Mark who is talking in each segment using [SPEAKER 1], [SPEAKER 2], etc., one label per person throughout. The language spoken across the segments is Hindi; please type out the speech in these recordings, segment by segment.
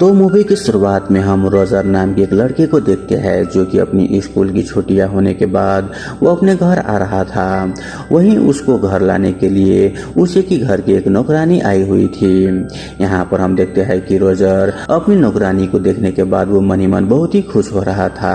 [SPEAKER 1] तो मूवी की शुरुआत में हम रोजर नाम की एक लड़के को देखते हैं जो कि अपनी स्कूल की छुट्टियां होने के बाद वो अपने घर आ रहा था। वहीं उसको घर लाने के लिए उसी की घर की एक नौकरानी आई हुई थी। यहाँ पर हम देखते हैं कि रोजर अपनी नौकरानी को देखने के बाद वो मन ही मन बहुत ही खुश हो रहा था।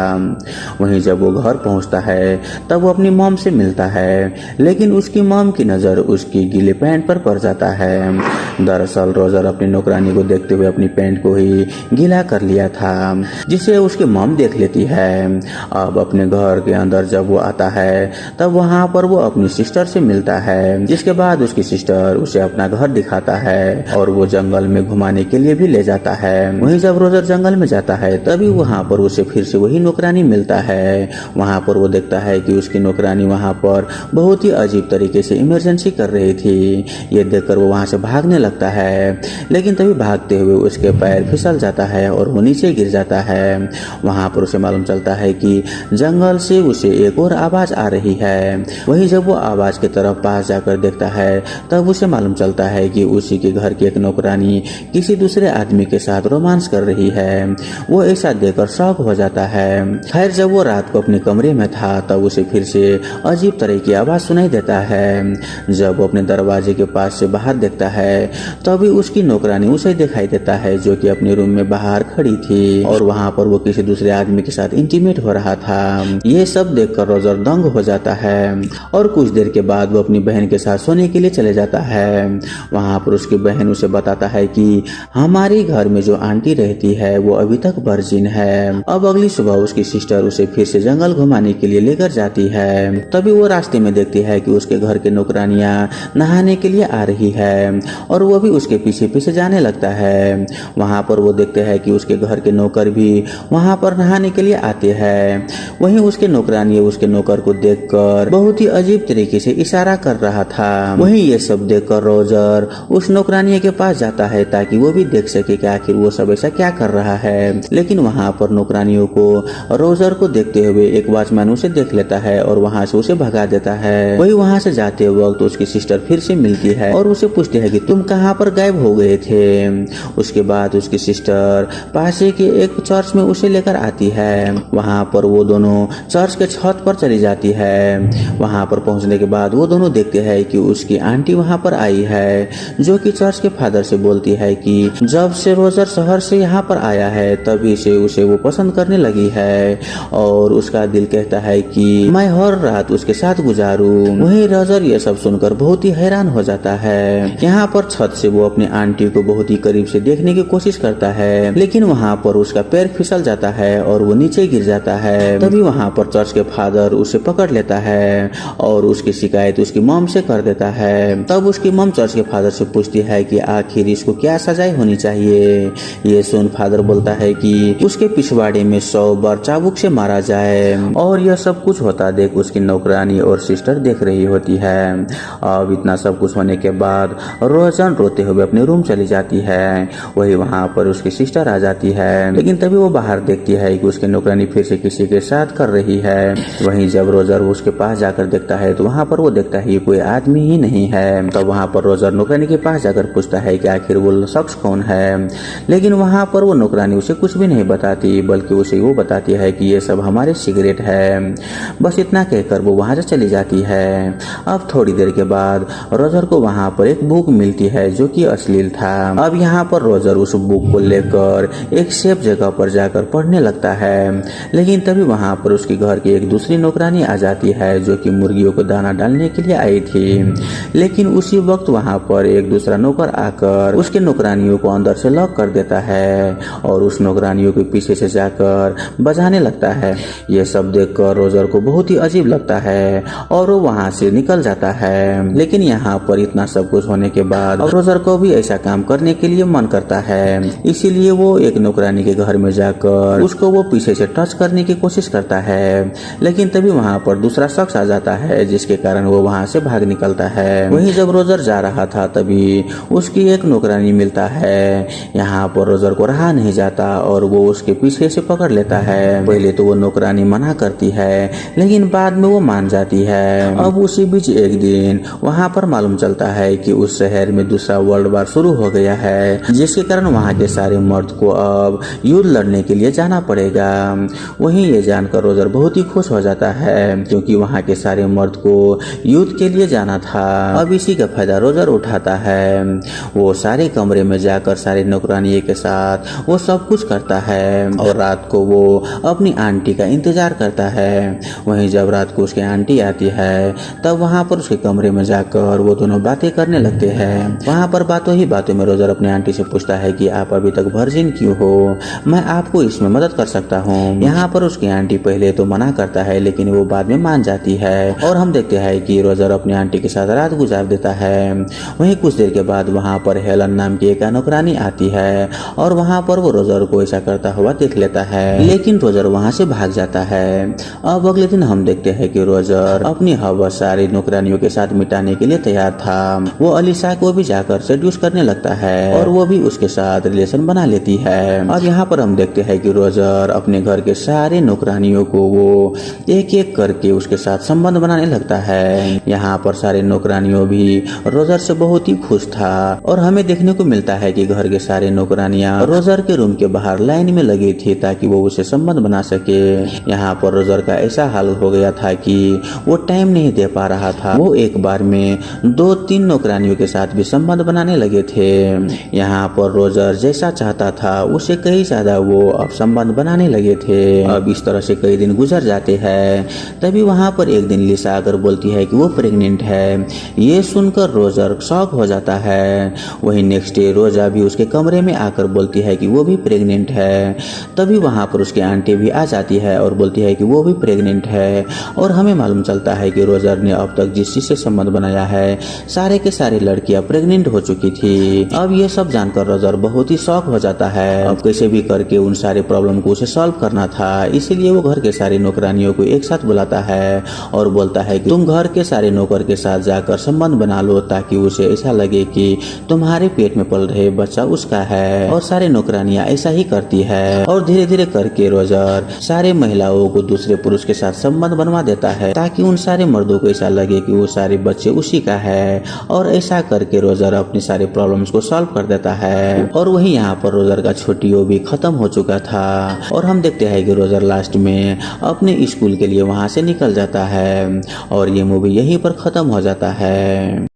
[SPEAKER 1] वहीं जब वो घर पहुँचता है तब वो अपनी मॉम से मिलता है, लेकिन उसकी मॉम की नज़र उसकी गीले पैंट पर पड़ जाता है। दरअसल रोजर अपनी नौकरानी को देखते हुए अपनी पैंट को ही गीला कर लिया था, जिसे उसकी मॉम देख लेती है। अब अपने घर के अंदर जब वो आता है तब वहाँ पर वो अपनी सिस्टर से मिलता है, जिसके बाद उसकी सिस्टर उसे अपना घर दिखाता है और वो जंगल में घुमाने के लिए भी ले जाता है। वहीं जब रोजर जंगल में जाता है तभी वहाँ पर उसे फिर से वही नौकरानी मिलता है। वहाँ पर वो देखता है कि उसकी नौकरानी वहाँ पर बहुत ही अजीब तरीके से इमरजेंसी कर रही थी। ये देखकर वो वहाँ से भागने लगता है, लेकिन तभी भागते हुए उसके पैर फिसल जाता है और वो नीचे गिर जाता है। वहाँ पर उसे मालूम चलता है कि जंगल से उसे एक और आवाज आ रही है। वहीं जब वो आवाज की तरफ पास जाकर देखता है तब उसे मालूम चलता है कि उसी के घर की एक नौकरानी किसी दूसरे आदमी के साथ रोमांस कर रही है। वो ऐसा देखकर शॉक हो जाता है। खैर जब वो रात को अपने कमरे में था तब उसे फिर से अजीब तरह की आवाज सुनाई देता है। जब वो अपने दरवाजे के पास से बाहर देखता है तभी उसकी नौकरानी उसे दिखाई देता है जो कि अपने रूम में बाहर खड़ी थी और वहाँ पर वो किसी दूसरे आदमी के साथ इंटीमेट हो रहा था। ये सब देखकर रोजर दंग हो जाता है और कुछ देर के बाद वो अपनी बहन के साथ सोने के लिए चले जाता है। वहाँ पर उसकी बहन उसे बताता है कि हमारे घर में जो आंटी रहती है वो अभी तक वर्जिन है। अब अगली सुबह उसकी सिस्टर उसे फिर से जंगल घुमाने के लिए लेकर जाती है। तभी वो रास्ते में देखती है कि उसके घर के नौकरानियां नहाने के लिए आ रही है और वो भी उसके पीछे पीछे जाने लगता है। वहाँ पर वो देखते हैं कि उसके घर के नौकर भी वहाँ पर नहाने के लिए आते हैं। वहीं उसके नौकरानी उसके नौकर को देखकर बहुत ही अजीब तरीके से इशारा कर रहा था। वहीं ये सब देखकर रोजर उस नौकरानी के पास जाता है ताकि वो भी देख सके कि आखिर वो सब ऐसा क्या कर रहा है। लेकिन वहाँ पर नौकरानियों को रोजर को देखते हुए एक वॉचमैन उसे देख लेता है और वहाँ से उसे भगा देता है। वही वहाँ से जाते वक्त उसकी सिस्टर फिर से मिलती है और उसे पूछती है कि तुम कहाँ पर गायब हो गए थे। उसके बाद उसकी सिस्टर पास के एक चर्च में उसे लेकर आती है। वहाँ पर वो दोनों चर्च के छत पर चली जाती है। वहाँ पर पहुँचने के बाद वो दोनों देखते हैं कि उसकी आंटी वहाँ पर आई है, जो कि चर्च के फादर से बोलती है कि जब से रोजर शहर से यहाँ पर आया है तभी से उसे वो पसंद करने लगी है और उसका दिल कहता है कि मैं हर रात उसके साथ गुजारूं। वहीं रोजर ये सब सुनकर बहुत ही हैरान हो जाता है। यहाँ पर छत से वो अपनी आंटी को बहुत ही करीब से देखने की कोशिश करता है, लेकिन वहाँ पर उसका पैर फिसल जाता है और वो नीचे गिर जाता है। तभी वहाँ पर चर्च के फादर उसे पकड़ लेता है और उसकी शिकायत उसकी मॉम से कर देता है। तब उसकी मॉम चर्च के फादर से पूछती है कि आखिर इसको क्या सजाएं होनी चाहिए। ये सुन फादर बोलता है कि उसके पिछवाड़े में 100 बार चाबुक से मारा जाए और यह सब कुछ होता देख उसकी नौकरानी और सिस्टर देख रही होती है। अब इतना सब कुछ होने के बाद रोजन रोते हुए अपने रूम चली जाती है। वही वहाँ पर उसकी सिस्टर आ जाती है, लेकिन तभी वो बाहर देखती है कि उसकी नौकरानी फिर से किसी के साथ कर रही है। वहीं जब रोजर उसके पास जाकर देखता है तो वहाँ पर वो देखता है कोई आदमी ही नहीं है। तब वहाँ पर रोजर नौकरानी के पास जाकर पूछता है कि आखिर वो शख्स कौन है, लेकिन वहाँ पर वो नौकरानी उसे कुछ भी नहीं बताती, बल्कि उसे वो बताती है कि ये सब हमारे सिगरेट है। बस इतना कहकर वो वहाँ से चली जाती है। अब थोड़ी देर के बाद रोजर को वहाँ पर एक बुक मिलती है जो कि अश्लील था। अब यहाँ पर रोजर उस बुक को लेकर एक सेफ जगह पर जाकर पढ़ने लगता है, लेकिन तभी वहाँ पर उसके घर की एक दूसरी नौकरानी आ जाती है जो कि मुर्गियों को दाना डालने के लिए आई थी। लेकिन उसी वक्त वहाँ पर एक दूसरा नौकर आकर उसके नौकरानियों को अंदर से लॉक कर देता है और उस नौकरानियों के पीछे से जाकर बजाने लगता है। ये सब देखकर रोजर को बहुत ही अजीब लगता है और वो वहाँ से निकल जाता है। लेकिन यहाँ पर इतना सब कुछ होने के बाद रोजर को भी ऐसा काम करने के लिए मन करता है, इसीलिए वो एक नौकरानी के घर में जाकर उसको वो पीछे से टच करने की कोशिश करता है। लेकिन तभी वहाँ पर दूसरा शख्स आ जाता है जिसके कारण वो वहाँ से भाग निकलता है। वहीं जब रोजर जा रहा था तभी उसकी एक नौकरानी मिलता है। यहाँ पर रोजर को रहा नहीं जाता और वो उसके पीछे से पकड़ लेता है। पहले तो वो नौकरानी मना करती है, लेकिन बाद में वो मान जाती है। अब उसी बीच एक दिन वहाँ पर मालूम चलता है कि उस शहर में दूसरा वर्ल्ड वार शुरू हो गया है, जिसके कारण वहाँ के सारे मर्द को अब युद्ध लड़ने के लिए जाना पड़ेगा। वहीं ये जानकर रोजर बहुत ही खुश हो जाता है क्योंकि वहाँ के सारे मर्द को युद्ध के लिए जाना था। अब इसी का फायदा रोजर उठाता है। वो सारे कमरे में जाकर सारे नौकरानियों के साथ वो सब कुछ करता है और रात को वो अपनी आंटी का इंतजार करता है। वहीं जब रात को उसकी आंटी आती है तब वहाँ पर उसके कमरे में जाकर वो दोनों बातें करने लगते हैं। वहाँ पर बातों ही बातों में रोजर अपनी आंटी से पूछता है कि आप अभी तक वर्जिन क्यों हो, मैं आपको इसमें मदद कर सकता हूँ। यहाँ पर उसकी आंटी पहले तो मना करता है लेकिन वो बाद में मान जाती है और हम देखते हैं कि रोजर अपनी आंटी के साथ रात गुजार देता है। वहीं कुछ देर के बाद वहाँ पर हेलन नाम की एक नौकरानी आती है और वहाँ पर वो रोजर को ऐसा करता हुआ देख लेता है लेकिन रोजर वहाँ से भाग जाता है। अब अगले दिन हम देखते हैं कि रोजर अपनी हवस सारी नौकरानियों के साथ मिटाने के लिए तैयार था। वो अलीसा को भी जाकर सेड्यूस करने लगता है और वो भी उसके साथ रिलेशन बना लेती है। अब यहाँ पर हम देखते हैं कि रोजर अपने घर के सारे नौकरानियों को वो एक एक करके उसके साथ संबंध बनाने लगता है। यहाँ पर सारे नौकरानियों भी रोजर से बहुत ही खुश था और हमें देखने को मिलता है कि घर के सारे नौकरानियां रोजर के रूम के बाहर लाइन में लगी थी ताकि वो उसे संबंध बना सके। यहाँ पर रोजर का ऐसा हाल हो गया था कि वो टाइम नहीं दे पा रहा था। वो एक बार में 2-3 नौकरानियों के साथ भी संबंध बनाने लगे थे। यहाँ पर रोजर जैसा चाहता था उससे कई ज्यादा वो अब संबंध बनाने लगे थे। अब इस तरह से कई दिन गुजर जाते हैं। तभी वहाँ पर एक दिन लिसा आकर बोलती है कि वो प्रेग्नेंट है। ये सुनकर रोजर शॉक हो जाता है। वहीं नेक्स्ट डे रोजा भी उसके कमरे में आकर बोलती है कि वो भी प्रेग्नेंट है। तभी वहाँ पर उसकी आंटी भी आ जाती है और बोलती है कि वो भी प्रेग्नेंट है और हमें मालूम चलता है कि रोजर ने अब तक जिस चीज से संबंध बनाया है सारे के सारे लड़कियां प्रेग्नेंट हो चुकी थी। अब ये सब जानकर रोजर बहुत ही शॉक हो जाता है। अब कैसे भी करके उन सारे प्रॉब्लम को उसे सॉल्व करना था, इसीलिए वो घर के सारे नौकरानियों को एक साथ बुलाता है और बोलता है कि तुम घर के सारे नौकर के साथ जाकर संबंध बना लो ताकि उसे ऐसा लगे कि तुम्हारे पेट में पल रहे बच्चा उसका है। और सारे नौकरानियां ऐसा ही करती है और धीरे धीरे करके रोजर सारे महिलाओं को दूसरे पुरुष के साथ संबंध बनवा देता है ताकि उन सारे मर्दों को ऐसा लगे कि वो सारे बच्चे उसी का है। और ऐसा करके रोजर अपनी सारे प्रॉब्लम्स को सॉल्व कर देता है। और वही यहाँ पर रोजर का छुट्टियों भी खत्म हो चुका था और हम देखते हैं कि रोजर लास्ट में अपने स्कूल के लिए वहां से निकल जाता है और ये मूवी यहीं पर खत्म हो जाता है।